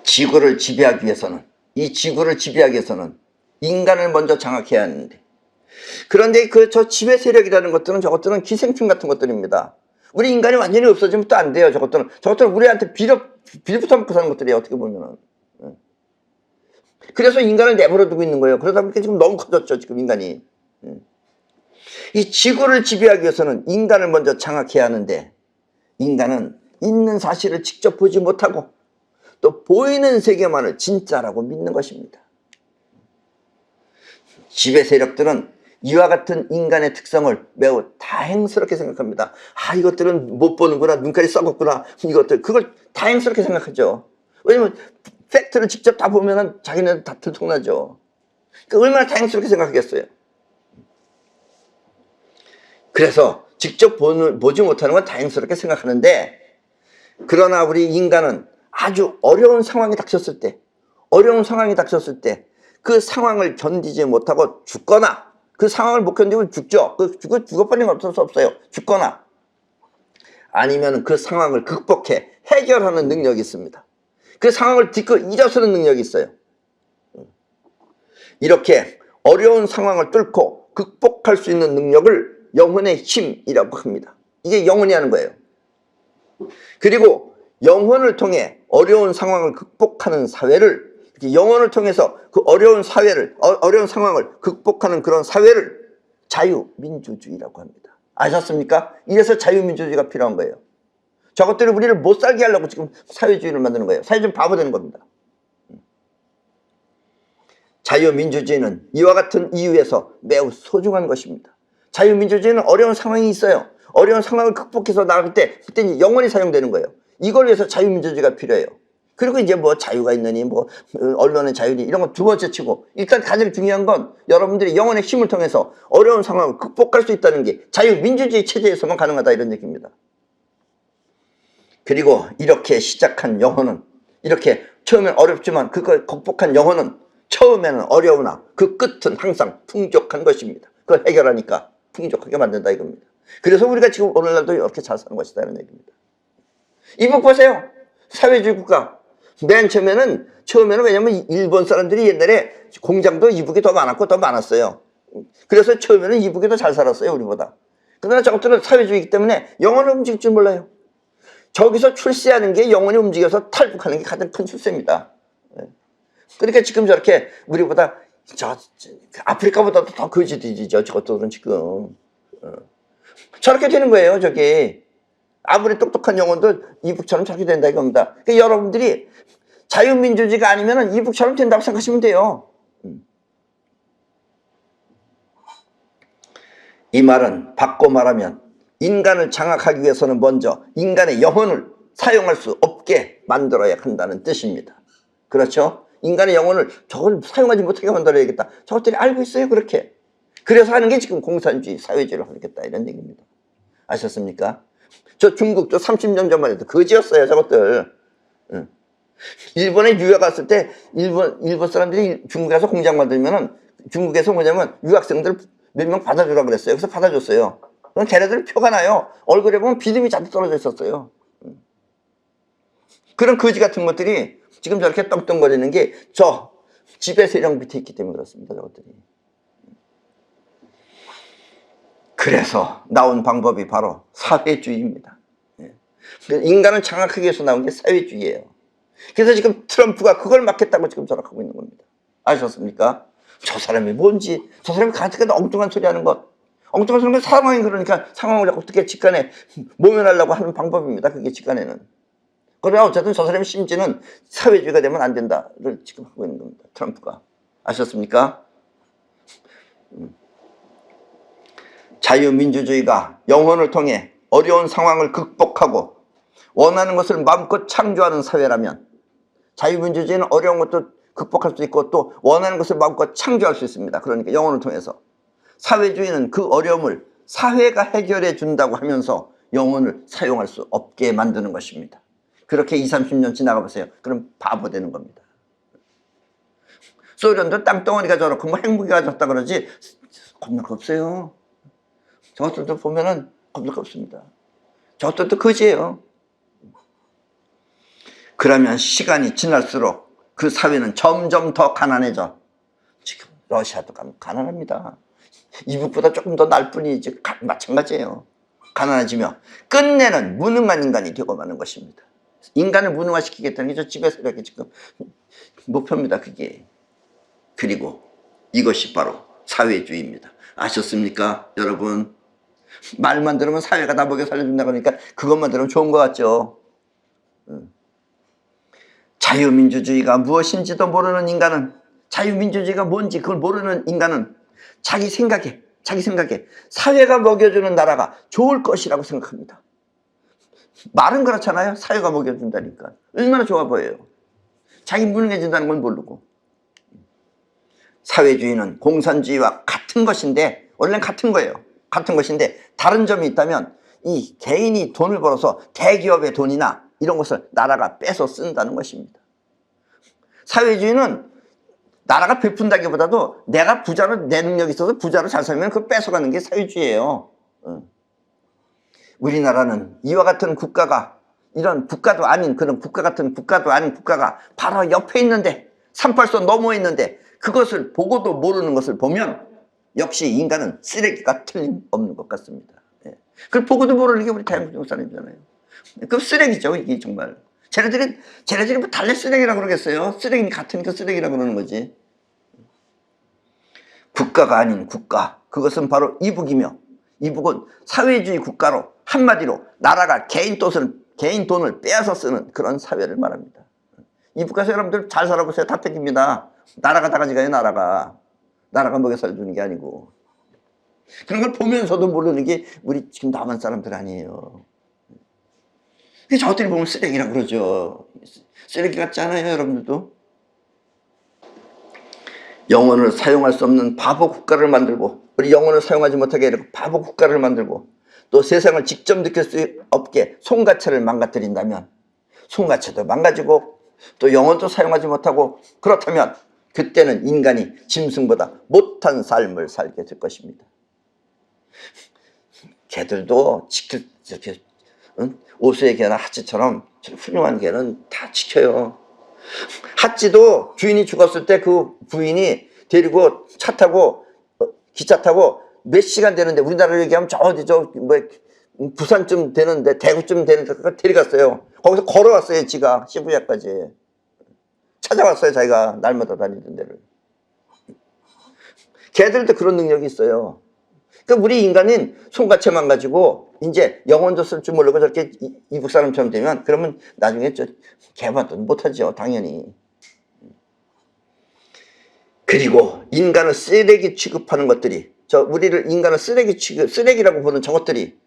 [SPEAKER 1] 지구를 지배하기 위해서는, 이 지구를 지배하기 위해서는 인간을 먼저 장악해야 하는데, 그런데 저 지배 세력이라는 것들은 저것들은 기생충 같은 것들입니다. 우리 인간이 완전히 없어지면 또 안 돼요. 저것들은 우리한테 비료부터 먹고 사는 것들이에요. 어떻게 보면은. 그래서 인간을 내버려 두고 있는 거예요. 그러다 보니까 지금 너무 커졌죠. 지금 인간이. 이 지구를 지배하기 위해서는 인간을 먼저 장악해야 하는데, 인간은 있는 사실을 직접 보지 못하고 또 보이는 세계만을 진짜라고 믿는 것입니다. 지배 세력들은 이와 같은 인간의 특성을 매우 다행스럽게 생각합니다. 아, 이것들은 못 보는구나, 눈깔이 썩었구나, 그걸 다행스럽게 생각하죠. 왜냐면 팩트를 직접 다 보면은 자기네들 다 들통나죠. 그러니까 얼마나 다행스럽게 생각하겠어요. 그래서 직접 보지 못하는 건 다행스럽게 생각하는데, 그러나 우리 인간은 아주 어려운 상황이 닥쳤을 때, 그 상황을 견디지 못하고 죽거나, 그 상황을 못 견디고 죽죠. 죽어버리는 건 어쩔 수 없어요. 죽거나 아니면 그 상황을 극복해 해결하는 능력이 있습니다. 그 상황을 딛고 일어서는 능력이 있어요. 이렇게 어려운 상황을 뚫고 극복할 수 있는 능력을 영혼의 힘이라고 합니다. 이게 영혼이 하는 거예요. 그리고 영혼을 통해 어려운 상황을 극복하는 사회를, 영혼을 통해서 그 어려운 상황을 극복하는 그런 사회를 자유민주주의라고 합니다. 아셨습니까? 이래서 자유민주주의가 필요한 거예요. 저것들이 우리를 못 살게 하려고 지금 사회주의를 만드는 거예요. 사회주의 바보 되는 겁니다. 자유민주주의는 이와 같은 이유에서 매우 소중한 것입니다. 자유민주주의는 어려운 상황이 있어요. 어려운 상황을 극복해서 나갈 때, 그때 이제 영혼이 사용되는 거예요. 이걸 위해서 자유민주주의가 필요해요. 그리고 이제 뭐 자유가 있느니, 뭐 언론의 자유니, 이런 건 두 번째 치고, 일단 가장 중요한 건 여러분들이 영혼의 힘을 통해서 어려운 상황을 극복할 수 있다는 게 자유민주주의 체제에서만 가능하다, 이런 얘기입니다. 그리고 이렇게 시작한 영혼은, 이렇게 처음엔 어렵지만 그걸 극복한 영혼은 처음에는 어려우나 그 끝은 항상 풍족한 것입니다. 그걸 해결하니까 풍족하게 만든다, 이겁니다. 그래서 우리가 지금 오늘날도 이렇게 잘 사는 것이다, 이런 얘기입니다. 이북 보세요. 사회주의 국가. 맨 처음에는 왜냐면 일본 사람들이 옛날에 공장도 이북이 더 많았고 더 많았어요. 그래서 처음에는 이북이 더 잘 살았어요, 우리보다. 그러나 저것들은 사회주의이기 때문에 영혼을 움직일 줄 몰라요. 저기서 출세하는 게 영혼이 움직여서 탈북하는 게 가장 큰 출세입니다. 그러니까 지금 저렇게 우리보다 아프리카보다도 더 거지들이죠, 저것들은 지금. 저렇게 되는 거예요, 저게. 아무리 똑똑한 영혼도 이북처럼 저렇게 된다, 이겁니다. 그러니까 여러분들이 자유민주주의가 아니면 이북처럼 된다고 생각하시면 돼요. 이 말은 바꿔 말하면 인간을 장악하기 위해서는 먼저 인간의 영혼을 사용할 수 없게 만들어야 한다는 뜻입니다. 그렇죠? 인간의 영혼을 저걸 사용하지 못하게 만들어야겠다. 저것들이 알고 있어요, 그렇게. 그래서 하는 게 지금 공산주의, 사회주의를 하겠다, 이런 얘기입니다. 아셨습니까? 저 중국, 저 30년 전만 해도 거지였어요, 저것들. 일본에 유학 갔을 때, 일본 사람들이 중국에 가서 공장 만들면은, 중국에서 뭐냐면, 유학생들 몇 명 받아주라고 그랬어요. 그래서 받아줬어요. 그럼 걔네들 표가 나요. 얼굴에 보면 비듬이 잔뜩 떨어져 있었어요. 그런 거지 같은 것들이 지금 저렇게 떵떵거리는 게 저 지배 세력 밑에 있기 때문에 그렇습니다, 저것들이. 그래서 나온 방법이 바로 사회주의입니다. 인간을 장악하기 위해서 나온 게 사회주의예요. 그래서 지금 트럼프가 그걸 막겠다고 지금 저렇게 하고 있는 겁니다. 아셨습니까? 저 사람이 뭔지, 저 사람이 가뜩 엉뚱한 소리 하는 것, 엉뚱한 소리는 상황이 그러니까 상황을 어떻게 직간에 모면하려고 하는 방법입니다. 그게 직간에는. 그러나 어쨌든 저 사람의 심지는 사회주의가 되면 안 된다를 지금 하고 있는 겁니다. 트럼프가. 아셨습니까? 자유민주주의가 영혼을 통해 어려운 상황을 극복하고 원하는 것을 마음껏 창조하는 사회라면, 자유민주주의는 어려운 것도 극복할 수 있고 또 원하는 것을 마음껏 창조할 수 있습니다. 그러니까 영혼을 통해서. 사회주의는 그 어려움을 사회가 해결해 준다고 하면서 영혼을 사용할 수 없게 만드는 것입니다. 그렇게 20, 30년 지나가 보세요. 그럼 바보 되는 겁니다. 소련도 땅덩어리가 저렇고 뭐 핵무기가 졌다 그러지 겁날 거 없어요. 저것들도 보면은 겁날 거 없습니다. 저것들도 거지예요. 그러면 시간이 지날수록 그 사회는 점점 더 가난해져. 지금 러시아도 가난합니다. 이북보다 조금 더 날 뿐이지 마찬가지예요. 가난해지며 끝내는 무능한 인간이 되고 마는 것입니다. 인간을 무능화시키겠다는 게 저 지배 세력의 지금 목표입니다. 그게. 그리고 이것이 바로 사회주의입니다. 아셨습니까, 여러분? 말만 들으면 사회가 다 먹여 살려준다고 하니까 그것만 들으면 좋은 것 같죠. 자유민주주의가 무엇인지도 모르는 인간은, 자유민주주의가 뭔지 그걸 모르는 인간은 자기 생각에 사회가 먹여주는 나라가 좋을 것이라고 생각합니다. 말은 그렇잖아요. 사회가 먹여준다니까 얼마나 좋아 보여요. 자기 무능해진다는 걸 모르고. 사회주의는 공산주의와 같은 것인데, 원래는 같은 거예요. 같은 것인데 다른 점이 있다면, 이 개인이 돈을 벌어서 대기업의 돈이나 이런 것을 나라가 뺏어 쓴다는 것입니다. 사회주의는 나라가 베푼다기보다도 내가 부자로, 내 능력이 있어서 부자로 잘 살면 그걸 뺏어가는 게 사회주의예요. 우리나라는 이와 같은 국가가, 이런 국가도 아닌 그런 국가 같은 국가도 아닌 국가가 바로 옆에 있는데, 38선 넘어 있는데 그것을 보고도 모르는 것을 보면 역시 인간은 쓰레기가 틀림없는 것 같습니다. 그걸 보고도 모르는 게 우리 대한민국 사람이잖아요. 그 쓰레기죠, 이게 정말. 쟤네들이 뭐 달래 쓰레기라고 그러겠어요? 쓰레기 같으니까 쓰레기라고 그러는 거지. 국가가 아닌 국가, 그것은 바로 이북이며, 이북은 사회주의 국가로, 한마디로 나라가 개인 돈을 빼앗아 쓰는 그런 사회를 말합니다. 이북 가서 여러분들 잘 살아보세요. 다 뺏깁니다. 나라가 다 가져가요. 나라가 먹여 살려주는 게 아니고. 그런 걸 보면서도 모르는 게 우리 지금 남한 사람들 아니에요. 저것들이 보면 쓰레기라고 그러죠. 쓰레기 같지 않아요, 여러분들도? 영혼을 사용할 수 없는 바보 국가를 만들고, 우리 영혼을 사용하지 못하게 이렇게 바보 국가를 만들고, 또 세상을 직접 느낄 수 없게 송가체를 망가뜨린다면, 송가체도 망가지고 또 영혼도 사용하지 못하고, 그렇다면 그때는 인간이 짐승보다 못한 삶을 살게 될 것입니다. 개들도 이렇게 오수의 개나 하치처럼 훌륭한 개는 다 지켜요. 하치도 주인이 죽었을 때 그 부인이 데리고 차 타고 기차 타고 몇 시간 되는데, 우리나라로 얘기하면 부산쯤 되는데, 대구쯤 되는데 데려갔어요. 거기서 걸어왔어요. 지가 시부야까지 찾아왔어요. 자기가 날마다 다니던 데를. 걔들도 그런 능력이 있어요. 그러니까 우리 인간은 손가체만 가지고 이제 영혼도 쓸 줄 모르고 저렇게 이북 사람처럼 되면, 그러면 나중에 개발도 못하죠, 당연히. 그리고 인간을 쓰레기 취급하는 것들이 우리를 인간을 쓰레기라고 보는 저것들이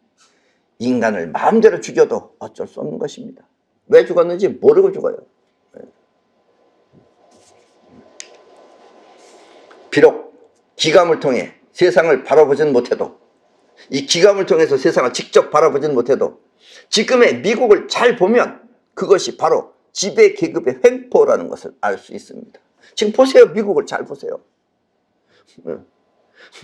[SPEAKER 1] 인간을 마음대로 죽여도 어쩔 수 없는 것입니다. 왜 죽었는지 모르고 죽어요. 비록 기감을 통해 세상을 바라보진 못해도, 이 기감을 통해서 세상을 직접 바라보진 못해도 지금의 미국을 잘 보면 그것이 바로 지배계급의 횡포라는 것을 알 수 있습니다. 지금 보세요. 미국을 잘 보세요.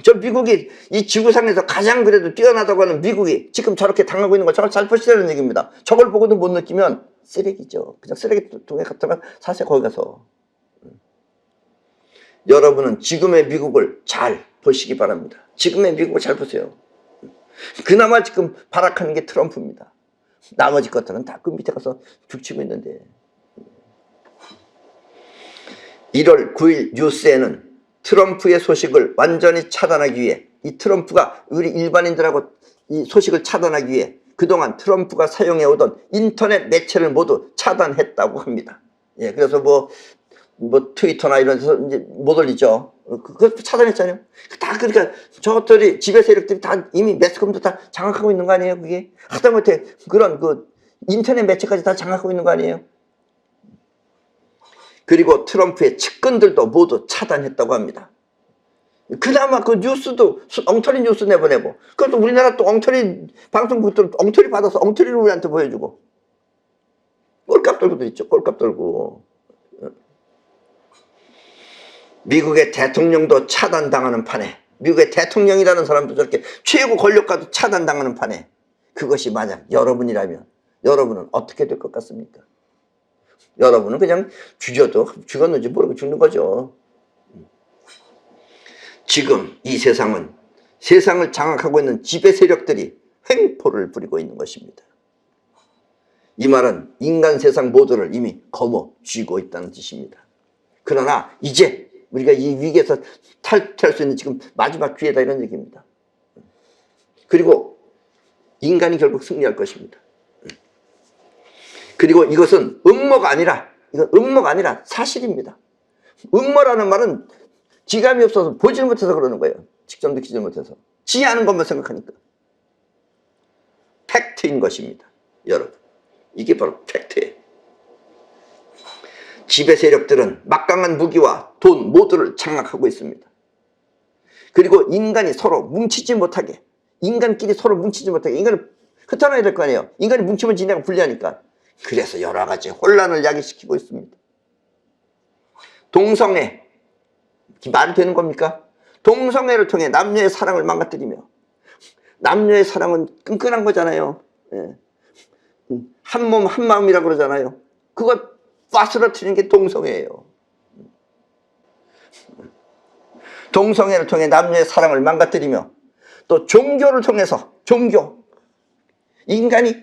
[SPEAKER 1] 저 미국이 이 지구상에서 가장 그래도 뛰어나다고 하는 미국이 지금 저렇게 당하고 있는 걸 저걸 잘 보시라는 얘기입니다. 저걸 보고도 못 느끼면 쓰레기죠. 그냥 쓰레기통에 갔다가 사세요. 거기 가서. 여러분은 지금의 미국을 잘 보시기 바랍니다. 지금의 미국을 잘 보세요. 그나마 지금 발악하는 게 트럼프입니다. 나머지 것들은 다 그 밑에 가서 죽치고 있는데. 1월 9일 뉴스에는 트럼프의 소식을 완전히 차단하기 위해, 이 트럼프가 우리 일반인들하고 이 소식을 차단하기 위해 그동안 트럼프가 사용해오던 인터넷 매체를 모두 차단했다고 합니다. 예, 그래서 뭐 트위터나 이런 데서 이제 못 올리죠. 그거 차단했잖아요. 다 그러니까 저것들이 지배 세력들이 다 이미 매스컴도 다 장악하고 있는 거 아니에요, 그게? 하다못해 그런 인터넷 매체까지 다 장악하고 있는 거 아니에요? 그리고 트럼프의 측근들도 모두 차단했다고 합니다. 그나마 그 뉴스도 엉터리 뉴스 내보내고, 그것도 우리나라 또 엉터리 방송국들 엉터리 받아서 엉터리를 우리한테 보여주고, 꼴값 떨고도 있죠. 꼴값 떨고. 미국의 대통령도 차단당하는 판에, 미국의 대통령이라는 사람도 저렇게 최고 권력가도 차단당하는 판에, 그것이 만약 여러분이라면 여러분은 어떻게 될 것 같습니까? 여러분은 그냥 죽었는지 모르고 죽는 거죠. 지금 이 세상은 세상을 장악하고 있는 지배 세력들이 횡포를 부리고 있는 것입니다. 이 말은 인간 세상 모두를 이미 거머쥐고 있다는 뜻입니다. 그러나 이제 우리가 이 위기에서 탈퇴할 수 있는 지금 마지막 기회다, 이런 얘기입니다. 그리고 인간이 결국 승리할 것입니다. 그리고 이것은 음모가 아니라, 이건 음모가 아니라 사실입니다. 음모라는 말은 지감이 없어서 보질 못해서 그러는 거예요. 직접 느끼지 못해서. 지하는 것만 생각하니까. 팩트인 것입니다. 여러분, 이게 바로 팩트예요. 지배 세력들은 막강한 무기와 돈 모두를 장악하고 있습니다. 그리고 인간이 서로 뭉치지 못하게, 인간끼리 서로 뭉치지 못하게, 인간을 흩어놔야 될 거 아니에요. 인간이 뭉치면 지네가 불리하니까. 그래서 여러 가지 혼란을 야기시키고 있습니다. 동성애, 말이 되는 겁니까? 동성애를 통해 남녀의 사랑을 망가뜨리며, 남녀의 사랑은 끈끈한 거잖아요. 예. 한 몸 한 마음이라고 그러잖아요. 그거 빠스러뜨리는 게 동성애예요. 동성애를 통해 남녀의 사랑을 망가뜨리며, 또 종교를 통해서, 종교, 인간이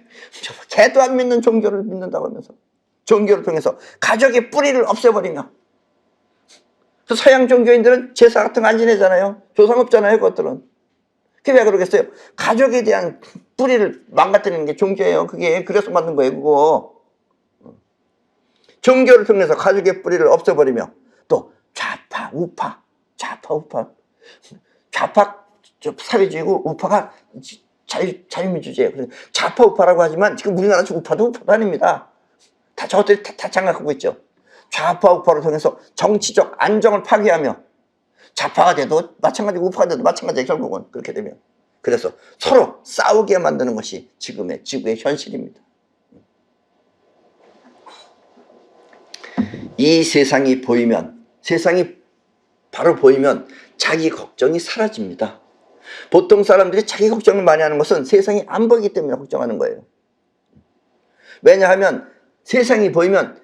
[SPEAKER 1] 개도 안 믿는 종교를 믿는다고 하면서 종교를 통해서 가족의 뿌리를 없애버리며, 서양 종교인들은 제사 같은 거 안 지내잖아요. 조상 없잖아요, 그것들은. 그게 왜 그러겠어요? 가족에 대한 뿌리를 망가뜨리는 게 종교예요. 그게 그래서 만든 거예요, 그거. 종교를 통해서 가족의 뿌리를 없애버리며, 또 좌파, 우파, 좌파 사회주의고 우파가 자유민주주의예요. 그래서 좌파 우파라고 하지만 지금 우리나라 우파도 아닙니다. 다 저것들이 다 장악하고 있죠. 좌파 우파를 통해서 정치적 안정을 파괴하며, 좌파가 돼도 마찬가지고 우파가 돼도 마찬가지예요, 결국은. 그렇게 되면. 그래서 서로 싸우게 만드는 것이 지금의 지구의 현실입니다. 이 세상이 바로 보이면 자기 걱정이 사라집니다. 보통 사람들이 자기 걱정을 많이 하는 것은 세상이 안 보이기 때문에 걱정하는 거예요. 왜냐하면 세상이 보이면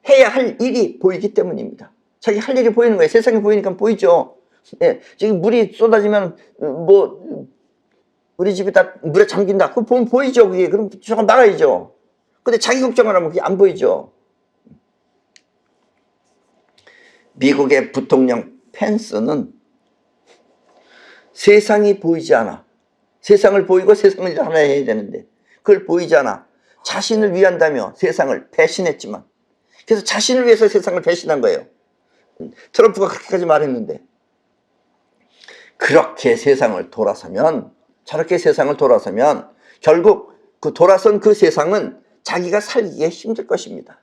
[SPEAKER 1] 해야 할 일이 보이기 때문입니다. 자기 할 일이 보이는 거예요. 세상이 보이니까 보이죠. 예, 지금 물이 쏟아지면 우리 집이 다 물에 잠긴다. 그거 보면 보이죠, 그게. 그럼 저건 나가야죠. 근데 자기 걱정을 하면 그게 안 보이죠. 미국의 부통령 펜스는 세상이 보이지 않아. 세상을 보이고 세상을 하나 해야 되는데 그걸 보이지 않아. 자신을 위한다며 세상을 배신했지만, 그래서 자신을 위해서 세상을 배신한 거예요. 트럼프가 그렇게까지 말했는데. 그렇게 세상을 돌아서면, 저렇게 세상을 돌아서면 결국 그 돌아선 그 세상은 자기가 살기에 힘들 것입니다.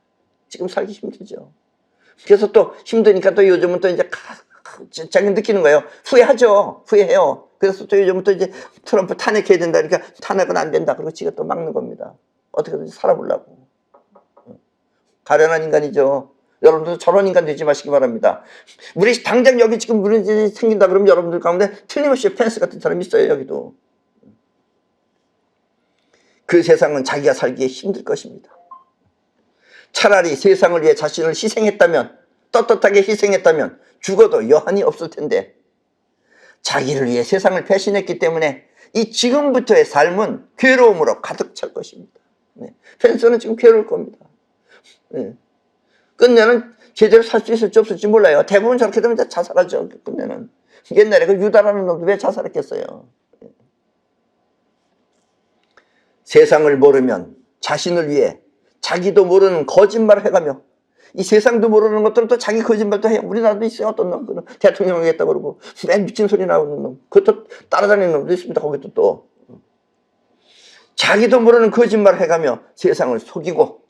[SPEAKER 1] 지금 살기 힘들죠. 그래서 또 힘드니까 또 요즘은 또 이제 자기 느끼는 거예요. 후회하죠. 후회해요. 그래서 또 요즘은 또 이제 트럼프 탄핵해야 된다. 그러니까 탄핵은 안 된다. 그리고 지가 또 막는 겁니다. 어떻게든지 살아보려고. 가련한 인간이죠. 여러분들 저런 인간 되지 마시기 바랍니다. 우리 당장 여기 지금 문제 생긴다 그러면 여러분들 가운데 틀림없이 펜스 같은 사람이 있어요. 여기도. 그 세상은 자기가 살기에 힘들 것입니다. 차라리 세상을 위해 자신을 희생했다면, 떳떳하게 희생했다면 죽어도 여한이 없을 텐데, 자기를 위해 세상을 배신했기 때문에 이 지금부터의 삶은 괴로움으로 가득 찰 것입니다. 네. 펜스는 지금 괴로울 겁니다. 네. 끝내는 제대로 살 수 있을지 없을지 몰라요. 대부분 저렇게 되면 자살하죠. 끝내는. 옛날에 그 유다라는 놈도 왜 자살했겠어요. 세상을 모르면 자신을 위해 자기도 모르는 거짓말을 해가며, 이 세상도 모르는 것들은 또 자기 거짓말도 해요. 우리나라도 있어요. 어떤 놈, 대통령 하겠다고 그러고 맨 미친 소리 나오는 놈, 그것도 따라다니는 놈도 있습니다. 거기도 또 자기도 모르는 거짓말을 해가며 세상을 속이고,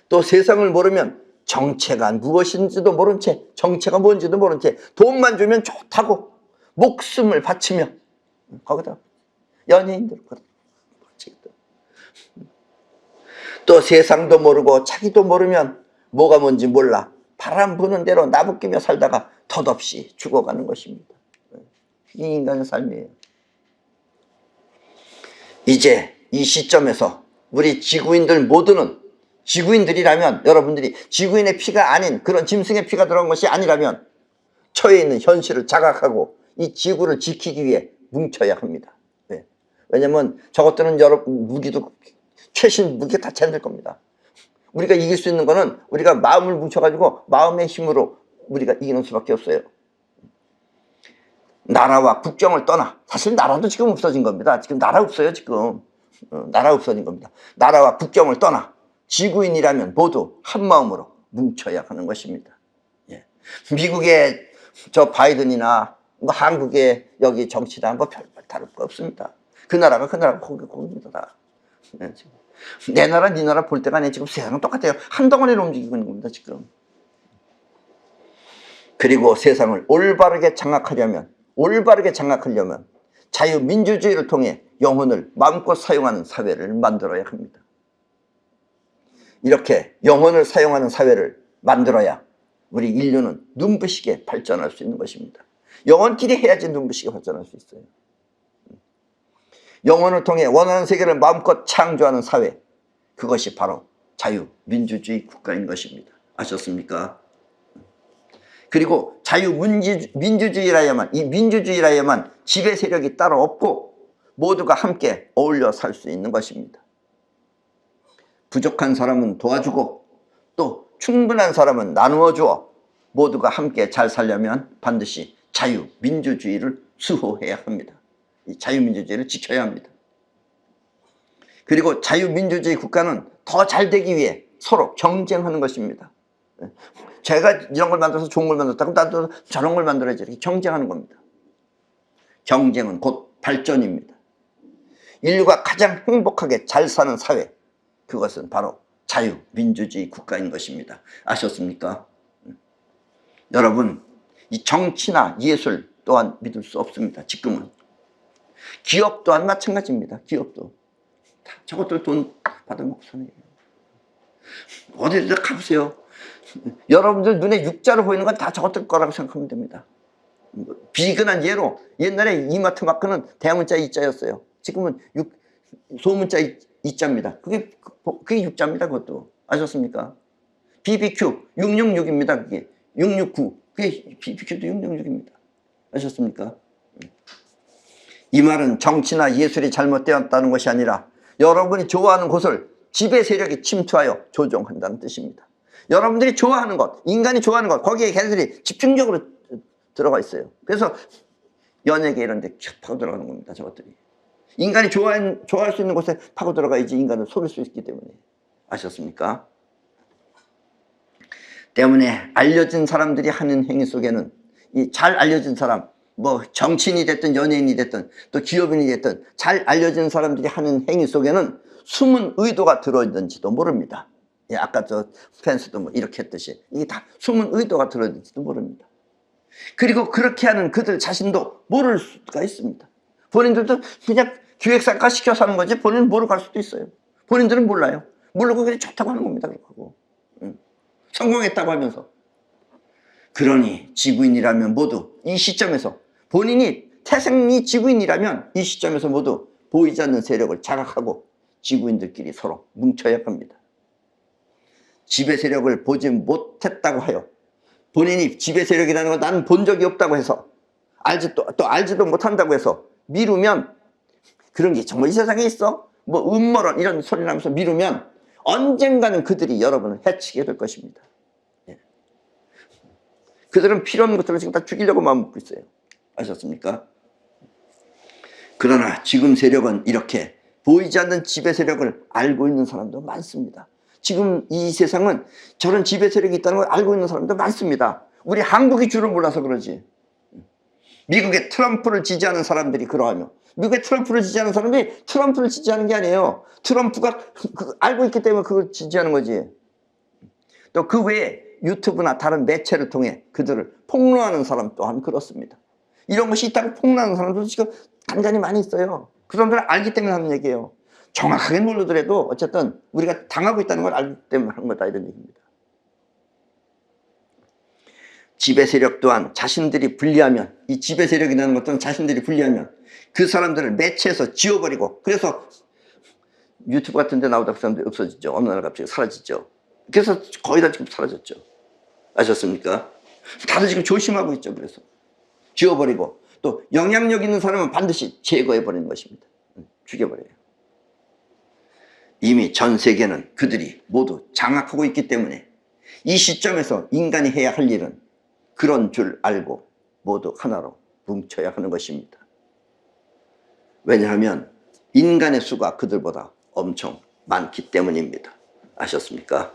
[SPEAKER 1] 또 세상을 모르면 정체가 무엇인지도 모른 채, 정체가 뭔지도 모른 채 돈만 주면 좋다고 목숨을 바치며, 거기다 연예인들 또 세상도 모르고 자기도 모르면 뭐가 뭔지 몰라 바람 부는 대로 나부끼며 살다가 덧없이 죽어가는 것입니다. 이게 인간의 삶이에요. 이제 이 시점에서 우리 지구인들 모두는, 지구인들이라면, 여러분들이 지구인의 피가 아닌 그런 짐승의 피가 들어간 것이 아니라면 처해 있는 현실을 자각하고 이 지구를 지키기 위해 뭉쳐야 합니다. 왜냐면 저것들은 여러 무기도, 최신 무기 다 챈들 겁니다. 우리가 이길 수 있는 거는 우리가 마음을 뭉쳐가지고 마음의 힘으로 우리가 이기는 수밖에 없어요. 나라와 국경을 떠나, 사실 나라도 지금 없어진 겁니다. 지금 나라 없어요. 지금 나라 없어진 겁니다. 나라와 국경을 떠나 지구인이라면 모두 한 마음으로 뭉쳐야 하는 것입니다. 예. 미국의 저 바이든이나 뭐 한국의 여기 정치나 뭐 별 다를 거 없습니다. 그 나라가 거기입니다. 다. 예, 지금. 내 나라, 네 나라 볼 때가 아니에요. 지금 세상은 똑같아요. 한 덩어리로 움직이고 있는 겁니다. 지금. 그리고 세상을 올바르게 장악하려면 자유민주주의를 통해 영혼을 마음껏 사용하는 사회를 만들어야 합니다. 이렇게 영혼을 사용하는 사회를 만들어야 우리 인류는 눈부시게 발전할 수 있는 것입니다. 영혼끼리 해야지 눈부시게 발전할 수 있어요. 영혼을 통해 원하는 세계를 마음껏 창조하는 사회, 그것이 바로 자유민주주의 국가인 것입니다. 아셨습니까? 그리고 자유민주주의라야만, 이 민주주의라야만 지배 세력이 따로 없고 모두가 함께 어울려 살 수 있는 것입니다. 부족한 사람은 도와주고 또 충분한 사람은 나누어 주어 모두가 함께 잘 살려면 반드시 자유민주주의를 수호해야 합니다. 이 자유민주주의를 지켜야 합니다. 그리고 자유민주주의 국가는 더 잘 되기 위해 서로 경쟁하는 것입니다. 제가 이런 걸 만들어서 좋은 걸 만들었다 그럼 나도 저런 걸 만들어야지, 이렇게 경쟁하는 겁니다. 경쟁은 곧 발전입니다. 인류가 가장 행복하게 잘 사는 사회, 그것은 바로 자유민주주의 국가인 것입니다. 아셨습니까? 여러분, 이 정치나 예술 또한 믿을 수 없습니다. 지금은 기업 또한 마찬가지입니다. 기업도 다 저것들 돈 받아먹고 사는 거예요. 어디든 가보세요. 여러분들 눈에 육자로 보이는 건 다 저것들 거라고 생각하면 됩니다. 비근한 예로 옛날에 이마트 마크는 대문자 이자였어요. 지금은 소문자 이자입니다. 그게 육자입니다. 그것도 아셨습니까? BBQ 666입니다. 그게 669. 그게 BBQ도 666입니다. 아셨습니까? 이 말은 정치나 예술이 잘못되었다는 것이 아니라 여러분이 좋아하는 곳을 지배 세력이 침투하여 조종한다는 뜻입니다. 여러분들이 좋아하는 것, 인간이 좋아하는 것, 거기에 걔네들이 집중적으로 들어가 있어요. 그래서 연예계 이런 데 파고 들어가는 겁니다. 저것들이. 인간이 좋아할 수 있는 곳에 파고 들어가야지 인간을 속일 수 있기 때문에. 아셨습니까? 때문에 알려진 사람들이 하는 행위 속에는, 이 잘 알려진 사람, 뭐 정치인이 됐든 연예인이 됐든 또 기업인이 됐든 잘 알려진 사람들이 하는 행위 속에는 숨은 의도가 들어있는지도 모릅니다. 예, 아까 저 펜스도 뭐 이렇게 했듯이 이게 다 숨은 의도가 들어있는지도 모릅니다. 그리고 그렇게 하는 그들 자신도 모를 수가 있습니다. 본인들도 그냥 기획사가 시켜서 하는 거지 본인은 모르고 갈 수도 있어요. 본인들은 몰라요. 모르고 그냥 좋다고 하는 겁니다. 그러고 성공했다고 하면서. 그러니 지구인이라면 모두 이 시점에서 본인이 태생이 지구인이라면 이 시점에서 모두 보이지 않는 세력을 자각하고 지구인들끼리 서로 뭉쳐야 합니다. 지배 세력을 보지 못했다고 하여 본인이 지배 세력이라는 걸 나는 본 적이 없다고 해서 또 알지도 못한다고 해서 미루면 그런 게 정말 이 세상에 있어? 뭐 음모론 이런 소리 나면서 미루면 언젠가는 그들이 여러분을 해치게 될 것입니다. 예. 그들은 필요 없는 것들을 지금 다 죽이려고 마음먹고 있어요. 아셨습니까? 그러나 지금 세력은 이렇게 보이지 않는 지배 세력을 알고 있는 사람도 많습니다. 지금 이 세상은 저런 지배 세력이 있다는 걸 알고 있는 사람도 많습니다. 우리 한국이 줄을 몰라서 그러지. 미국의 트럼프를 지지하는 사람들이 그러하며 미국의 트럼프를 지지하는 사람들이 트럼프를 지지하는 게 아니에요. 트럼프가 알고 있기 때문에 그걸 지지하는 거지. 또 그 외에 유튜브나 다른 매체를 통해 그들을 폭로하는 사람 또한 그렇습니다. 이런 것이 있다고 폭로하는 사람들도 지금 간간히 많이 있어요. 그 사람들은 알기 때문에 하는 얘기예요. 정확하게 모르더라도 어쨌든 우리가 당하고 있다는 걸 알기 때문에 하는 거다 이런 얘기입니다. 지배 세력 또한 자신들이 불리하면 이 지배 세력이라는 것들은 자신들이 불리하면 그 사람들을 매체에서 지워버리고 그래서 유튜브 같은 데 나오다 그 사람들이 없어지죠. 어느 날 갑자기 사라지죠. 그래서 거의 다 지금 사라졌죠. 아셨습니까? 다들 지금 조심하고 있죠. 그래서 지워버리고 또 영향력 있는 사람은 반드시 제거해버리는 것입니다. 죽여버려요. 이미 전 세계는 그들이 모두 장악하고 있기 때문에 이 시점에서 인간이 해야 할 일은 그런 줄 알고 모두 하나로 뭉쳐야 하는 것입니다. 왜냐하면 인간의 수가 그들보다 엄청 많기 때문입니다. 아셨습니까?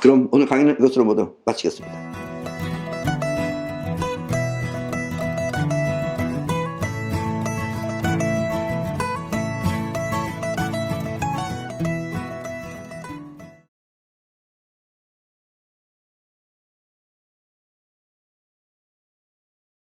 [SPEAKER 1] 그럼 오늘 강의는 이것으로 모두 마치겠습니다.